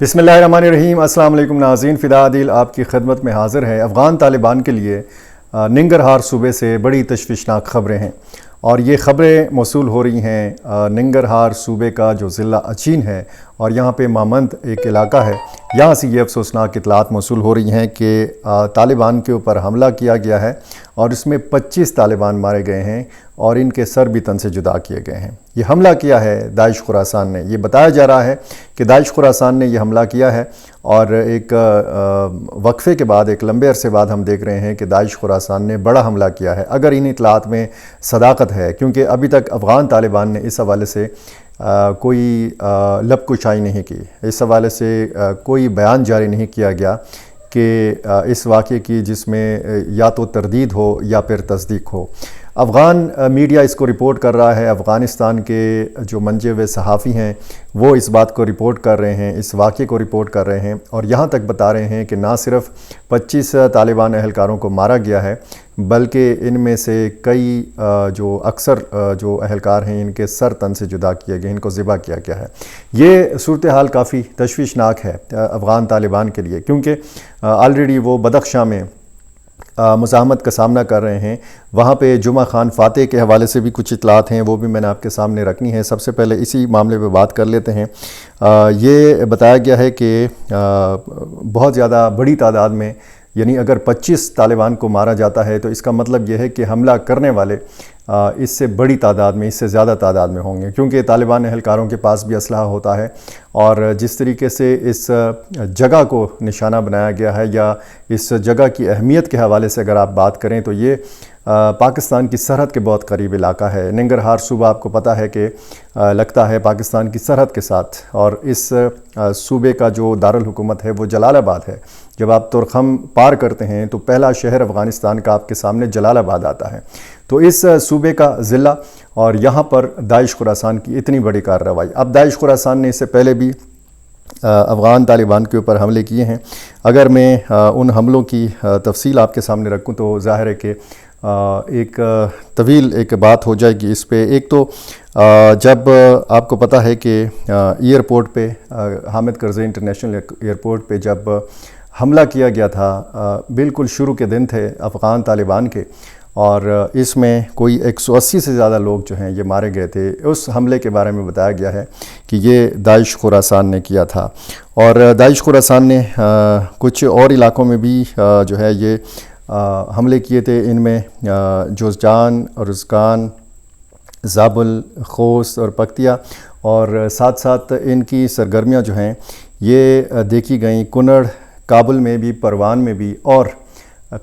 بسم اللہ الرحمن الرحیم۔ السلام علیکم ناظرین، فدا عادل آپ کی خدمت میں حاضر ہے۔ افغان طالبان کے لیے ننگرہار صوبے سے بڑی تشویشناک خبریں ہیں، اور یہ خبریں موصول ہو رہی ہیں ننگرہار صوبے کا جو ضلع اچین ہے، اور یہاں پہ مامند ایک علاقہ ہے، یہاں سے یہ افسوسناک اطلاعات موصول ہو رہی ہیں کہ طالبان کے اوپر حملہ کیا گیا ہے اور اس میں 25 طالبان مارے گئے ہیں اور ان کے سر بھی تن سے جدا کیے گئے ہیں۔ یہ حملہ کیا ہے داعش خراسان نے، یہ بتایا جا رہا ہے کہ داعش خراسان نے یہ حملہ کیا ہے، اور ایک وقفے کے بعد، ایک لمبے عرصے بعد ہم دیکھ رہے ہیں کہ داعش خراسان نے بڑا حملہ کیا ہے۔ اگر ان اطلاعات میں صداقت ہے، کیونکہ ابھی تک افغان طالبان نے اس حوالے سے کوئی لب کشائی نہیں کی، اس حوالے سے کوئی بیان جاری نہیں کیا گیا کہ اس واقعے کی جس میں یا تو تردید ہو یا پھر تصدیق ہو۔ افغان میڈیا اس کو رپورٹ کر رہا ہے، افغانستان کے جو منجے ہوئے صحافی ہیں وہ اس بات کو رپورٹ کر رہے ہیں، اس واقعے کو رپورٹ کر رہے ہیں، اور یہاں تک بتا رہے ہیں کہ نہ صرف 25 طالبان اہلکاروں کو مارا گیا ہے، بلکہ ان میں سے کئی جو اکثر جو اہلکار ہیں ان کے سر تن سے جدا کیے گئے، ان کو ذبح کیا گیا ہے۔ یہ صورتحال کافی تشویشناک ہے افغان طالبان کے لیے، کیونکہ آلریڈی وہ بدخشاں میں مزاحمت کا سامنا کر رہے ہیں۔ وہاں پہ جمعہ خان فاتح کے حوالے سے بھی کچھ اطلاعات ہیں، وہ بھی میں نے آپ کے سامنے رکھنی ہے۔ سب سے پہلے اسی معاملے پہ بات کر لیتے ہیں۔ یہ بتایا گیا ہے کہ بہت زیادہ بڑی تعداد میں، یعنی اگر 25 طالبان کو مارا جاتا ہے تو اس کا مطلب یہ ہے کہ حملہ کرنے والے اس سے بڑی تعداد میں، اس سے زیادہ تعداد میں ہوں گے، کیونکہ طالبان اہلکاروں کے پاس بھی اسلحہ ہوتا ہے، اور جس طریقے سے اس جگہ کو نشانہ بنایا گیا ہے، یا اس جگہ کی اہمیت کے حوالے سے اگر آپ بات کریں تو یہ پاکستان کی سرحد کے بہت قریب علاقہ ہے۔ ننگرہار صوبہ آپ کو پتہ ہے کہ لگتا ہے پاکستان کی سرحد کے ساتھ، اور اس صوبے کا جو دارالحکومت ہے وہ جلال آباد ہے۔ جب آپ تورخم پار کرتے ہیں تو پہلا شہر افغانستان کا آپ کے سامنے جلال آباد آتا ہے۔ تو اس صوبے کا ضلع، اور یہاں پر داعش خراسان کی اتنی بڑی کارروائی۔ اب داعش خراسان نے اس سے پہلے بھی افغان طالبان کے اوپر حملے کیے ہیں۔ اگر میں ان حملوں کی تفصیل آپ کے سامنے رکھوں تو ظاہر ہے کہ ایک طویل ایک بات ہو جائے گی اس پہ۔ ایک تو جب آپ کو پتہ ہے کہ ایئرپورٹ پہ، حامد کرزئی انٹرنیشنل ایئرپورٹ پہ جب حملہ کیا گیا تھا، بالکل شروع کے دن تھے افغان طالبان کے، اور اس میں کوئی 180 سے زیادہ لوگ جو ہیں یہ مارے گئے تھے۔ اس حملے کے بارے میں بتایا گیا ہے کہ یہ داعش خراسان نے کیا تھا، اور داعش خراسان نے کچھ اور علاقوں میں بھی جو ہے یہ حملے کیے تھے۔ ان میں جوزجان، ارزگان، زابل، خوست اور پکتیا، اور ساتھ ساتھ ان کی سرگرمیاں جو ہیں یہ دیکھی گئیں کنڑ، کابل میں بھی، پروان میں بھی، اور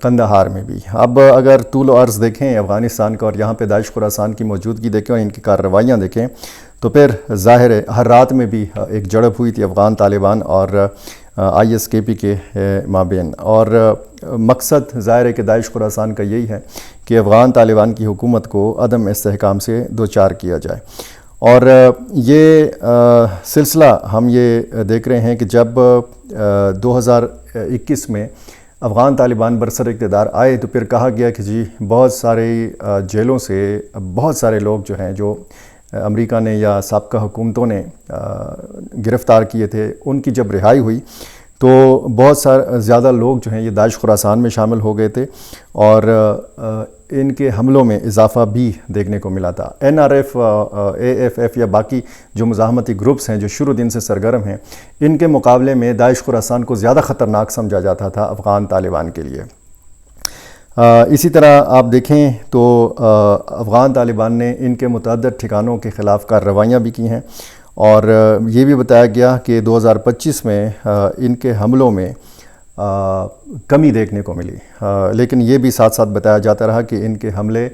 قندھار میں بھی۔ اب اگر طول و عرض دیکھیں افغانستان کا، اور یہاں پہ داعش خراسان کی موجودگی دیکھیں اور ان کی کارروائیاں دیکھیں، تو پھر ظاہر ہے ہر رات میں بھی ایک جھڑپ ہوئی تھی افغان طالبان اور ISKP کے مابین، اور مقصد ظاہر ہے کہ داعش خراسان کا یہی ہے کہ افغان طالبان کی حکومت کو عدم استحکام سے دوچار کیا جائے۔ اور یہ سلسلہ ہم یہ دیکھ رہے ہیں کہ جب 2021 میں افغان طالبان برسر اقتدار آئے تو پھر کہا گیا کہ جی بہت سارے جیلوں سے بہت سارے لوگ جو ہیں جو امریکہ نے یا سابقہ حکومتوں نے گرفتار کیے تھے، ان کی جب رہائی ہوئی تو بہت زیادہ لوگ جو ہیں یہ داعش خراسان میں شامل ہو گئے تھے، اور ان کے حملوں میں اضافہ بھی دیکھنے کو ملا تھا۔ NRF، AFF یا باقی جو مزاحمتی گروپس ہیں جو شروع دن سے سرگرم ہیں، ان کے مقابلے میں داعش خراسان کو زیادہ خطرناک سمجھا جاتا تھا افغان طالبان کے لیے۔ اسی طرح آپ دیکھیں تو افغان طالبان نے ان کے متعدد ٹھکانوں کے خلاف کارروائیاں بھی کی ہیں، اور یہ بھی بتایا گیا کہ 2025 میں ان کے حملوں میں کمی دیکھنے کو ملی، لیکن یہ بھی ساتھ ساتھ بتایا جاتا رہا کہ ان کے حملے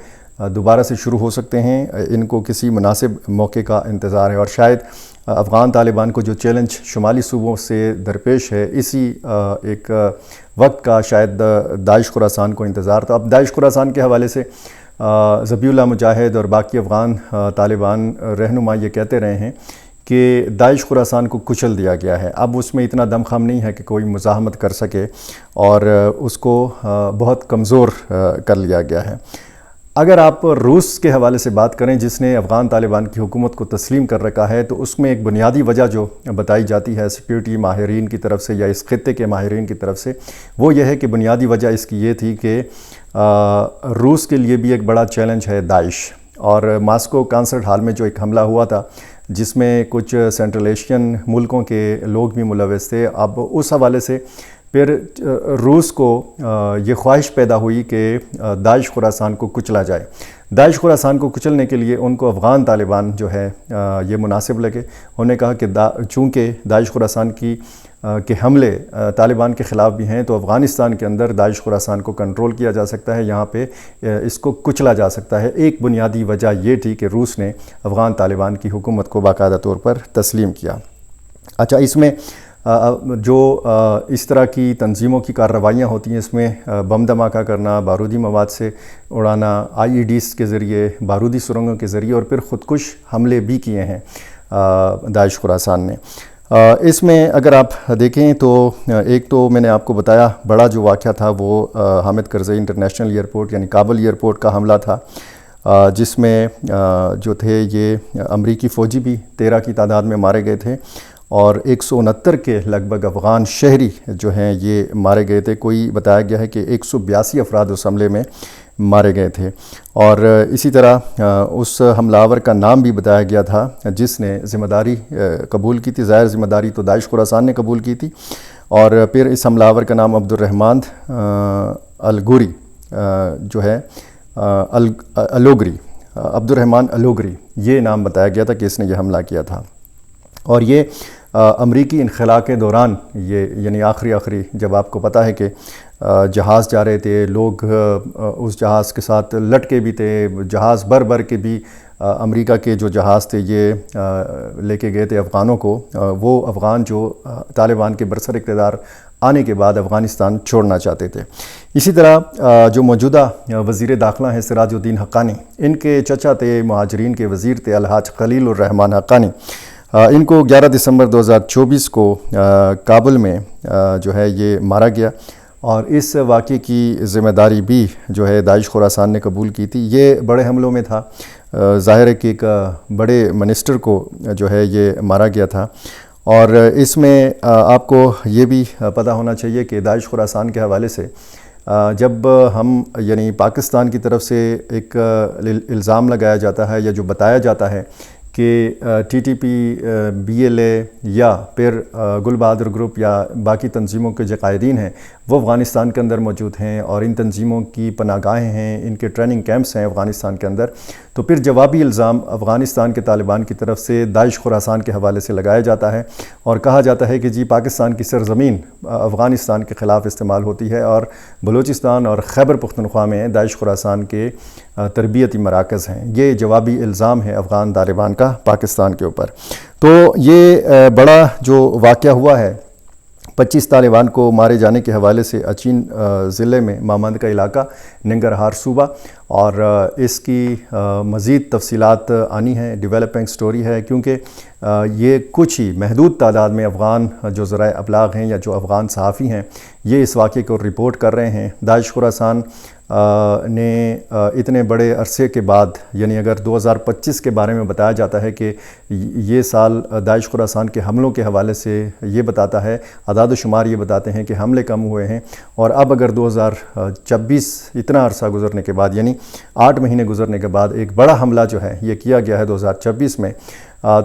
دوبارہ سے شروع ہو سکتے ہیں، ان کو کسی مناسب موقع کا انتظار ہے، اور شاید افغان طالبان کو جو چیلنج شمالی صوبوں سے درپیش ہے، اسی ایک وقت کا شاید داعش خراسان کو انتظار تھا۔ اب داعش خراسان کے حوالے سے ذبیح اللہ مجاہد اور باقی افغان طالبان رہنما یہ کہتے رہے ہیں کہ داعش خراسان کو کچل دیا گیا ہے، اب اس میں اتنا دم خم نہیں ہے کہ کوئی مزاحمت کر سکے، اور اس کو بہت کمزور کر لیا گیا ہے۔ اگر آپ روس کے حوالے سے بات کریں جس نے افغان طالبان کی حکومت کو تسلیم کر رکھا ہے، تو اس میں ایک بنیادی وجہ جو بتائی جاتی ہے سیکیورٹی ماہرین کی طرف سے یا اس خطے کے ماہرین کی طرف سے، وہ یہ ہے کہ بنیادی وجہ اس کی یہ تھی کہ روس کے لیے بھی ایک بڑا چیلنج ہے داعش، اور ماسکو کانسرٹ ہال میں جو ایک حملہ ہوا تھا جس میں کچھ سینٹرل ایشین ملکوں کے لوگ بھی ملوث تھے، اب اس حوالے سے پھر روس کو یہ خواہش پیدا ہوئی کہ داعش خراسان کو کچلا جائے۔ داعش خراسان کو کچلنے کے لیے ان کو افغان طالبان جو ہے یہ مناسب لگے۔ انہوں نے کہا کہ چونکہ داعش خراسان کے حملے طالبان کے خلاف بھی ہیں، تو افغانستان کے اندر داعش خراسان کو کنٹرول کیا جا سکتا ہے، یہاں پہ اس کو کچلا جا سکتا ہے۔ ایک بنیادی وجہ یہ تھی کہ روس نے افغان طالبان کی حکومت کو باقاعدہ طور پر تسلیم کیا۔ اچھا، اس میں جو اس طرح کی تنظیموں کی کارروائیاں ہوتی ہیں، اس میں بم دھماکہ کرنا، بارودی مواد سے اڑانا، آئی ای ڈیز کے ذریعے، بارودی سرنگوں کے ذریعے، اور پھر خودکش حملے بھی کیے ہیں داعش خراسان نے۔ اس میں اگر آپ دیکھیں تو ایک تو میں نے آپ کو بتایا بڑا جو واقعہ تھا وہ حامد کرزئی انٹرنیشنل ایئرپورٹ یعنی کابل ایئرپورٹ کا حملہ تھا، جس میں جو تھے یہ امریکی فوجی بھی 13 کی تعداد میں مارے گئے تھے، اور 169 کے لگ بھگ افغان شہری جو ہیں یہ مارے گئے تھے۔ کوئی بتایا گیا ہے کہ 182 افراد اس حملے میں مارے گئے تھے، اور اسی طرح اس حملہ آور کا نام بھی بتایا گیا تھا جس نے ذمہ داری قبول کی تھی۔ ظاہر ذمہ داری تو داعش خراسان نے قبول کی تھی، اور پھر اس حملہ آور کا نام عبدالرحمن الگوری جو ہے الوگری، عبدالرحمن الوگری، یہ نام بتایا گیا تھا کہ اس نے یہ حملہ کیا تھا۔ اور یہ امریکی انخلاء کے دوران، یہ یعنی آخری جب آپ کو پتہ ہے کہ جہاز جا رہے تھے، لوگ اس جہاز کے ساتھ لٹکے بھی تھے، جہاز بھر کے بھی امریکہ کے جو جہاز تھے یہ لے کے گئے تھے افغانوں کو، وہ افغان جو طالبان کے برسر اقتدار آنے کے بعد افغانستان چھوڑنا چاہتے تھے۔ اسی طرح جو موجودہ وزیر داخلہ ہیں سراج الدین حقانی، ان کے چچا تھے، مہاجرین کے وزیر تھے الحاج خلیل الرحمن حقانی، ان کو 11 دسمبر 2024 کو کابل میں جو ہے یہ مارا گیا، اور اس واقعے کی ذمہ داری بھی جو ہے داعش خراسان نے قبول کی تھی۔ یہ بڑے حملوں میں تھا، ظاہر ہے کہ ایک بڑے منسٹر کو جو ہے یہ مارا گیا تھا، اور اس میں آپ کو یہ بھی پتہ ہونا چاہیے کہ داعش خراسان کے حوالے سے جب ہم یعنی پاکستان کی طرف سے ایک الزام لگایا جاتا ہے یا جو بتایا جاتا ہے کہ T T P, B L A یا پھر گل بہادر گروپ یا باقی تنظیموں کے جو قائدین ہیں وہ افغانستان کے اندر موجود ہیں، اور ان تنظیموں کی پناہ گاہیں ہیں، ان کے ٹریننگ کیمپس ہیں افغانستان کے اندر، تو پھر جوابی الزام افغانستان کے طالبان کی طرف سے داعش خراسان کے حوالے سے لگایا جاتا ہے، اور کہا جاتا ہے کہ جی پاکستان کی سرزمین افغانستان کے خلاف استعمال ہوتی ہے، اور بلوچستان اور خیبر پختونخوا میں داعش خراسان کے تربیتی مراکز ہیں۔ یہ جوابی الزام ہے افغان طالبان کا پاکستان کے اوپر۔ تو یہ بڑا جو واقعہ ہوا ہے 25 طالبان کو مارے جانے کے حوالے سے اچین ضلع میں مامند کا علاقہ ننگرہار صوبہ، اور اس کی مزید تفصیلات آنی ہیں، ڈیولپنگ سٹوری ہے، کیونکہ یہ کچھ ہی محدود تعداد میں افغان جو ذرائع ابلاغ ہیں یا جو افغان صحافی ہیں یہ اس واقعے کو رپورٹ کر رہے ہیں۔ داعش خراسان نے اتنے بڑے عرصے کے بعد، یعنی اگر 2025 کے بارے میں بتایا جاتا ہے کہ یہ سال داعش خراسان کے حملوں کے حوالے سے یہ بتاتا ہے، اعداد و شمار یہ بتاتے ہیں کہ حملے کم ہوئے ہیں، اور اب اگر 2026 اتنا عرصہ گزرنے کے بعد یعنی 8 مہینے گزرنے کے بعد ایک بڑا حملہ جو ہے یہ کیا گیا ہے 2026 میں،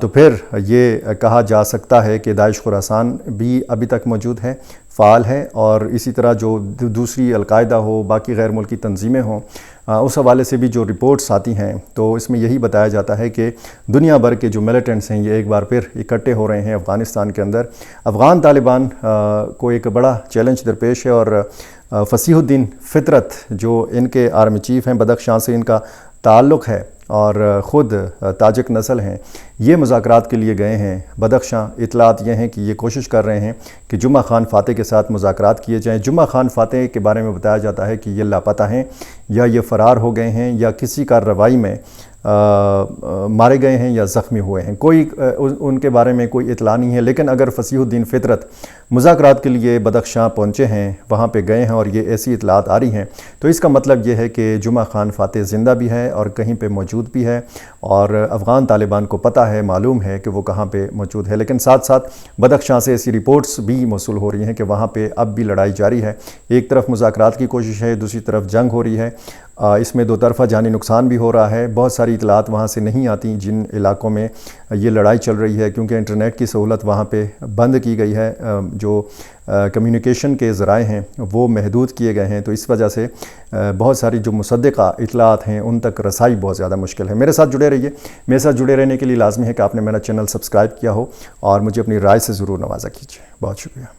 تو پھر یہ کہا جا سکتا ہے کہ داعش خراسان بھی ابھی تک موجود ہے، فعال ہے، اور اسی طرح جو دوسری القاعدہ ہو، باقی غیر ملکی تنظیمیں ہوں، اس حوالے سے بھی جو رپورٹس آتی ہیں تو اس میں یہی بتایا جاتا ہے کہ دنیا بھر کے جو ملیٹنٹس ہیں یہ ایک بار پھر اکٹھے ہو رہے ہیں افغانستان کے اندر۔ افغان طالبان کو ایک بڑا چیلنج درپیش ہے، اور فصیح الدین فطرت جو ان کے آرمی چیف ہیں، بدخشاں سے ان کا تعلق ہے اور خود تاجک نسل ہیں، یہ مذاکرات کے لیے گئے ہیں بدخشاں۔ اطلاعات یہ ہیں کہ یہ کوشش کر رہے ہیں کہ جمعہ خان فاتح کے ساتھ مذاکرات کیے جائیں۔ جمعہ خان فاتح کے بارے میں بتایا جاتا ہے کہ یہ لاپتہ ہیں، یا یہ فرار ہو گئے ہیں، یا کسی کارروائی میں مارے گئے ہیں یا زخمی ہوئے ہیں، کوئی ان کے بارے میں کوئی اطلاع نہیں ہے۔ لیکن اگر فصیح الدین فطرت مذاکرات کے لیے بدخشاں پہنچے ہیں، وہاں پہ گئے ہیں اور یہ ایسی اطلاعات آ رہی ہیں، تو اس کا مطلب یہ ہے کہ جمعہ خان فاتح زندہ بھی ہے اور کہیں پہ موجود بھی ہے، اور افغان طالبان کو پتہ ہے، معلوم ہے کہ وہ کہاں پہ موجود ہے۔ لیکن ساتھ ساتھ بدخشاں سے ایسی رپورٹس بھی موصول ہو رہی ہیں کہ وہاں پہ اب بھی لڑائی جاری ہے، ایک طرف مذاکرات کی کوشش ہے، دوسری طرف جنگ ہو رہی ہے، اس میں دو طرفہ جانی نقصان بھی ہو رہا ہے۔ بہت ساری اطلاعات وہاں سے نہیں آتی جن علاقوں میں یہ لڑائی چل رہی ہے، کیونکہ انٹرنیٹ کی سہولت وہاں پہ بند کی گئی ہے، جو کمیونیکیشن کے ذرائع ہیں وہ محدود کیے گئے ہیں، تو اس وجہ سے بہت ساری جو مصدقہ اطلاعات ہیں ان تک رسائی بہت زیادہ مشکل ہے۔ میرے ساتھ جڑے رہیے، میرے ساتھ جڑے رہنے کے لیے لازمی ہے کہ آپ نے میرا چینل سبسکرائب کیا ہو اور مجھے اپنی رائے سے ضرور نوازا کیجیے۔ بہت شکریہ۔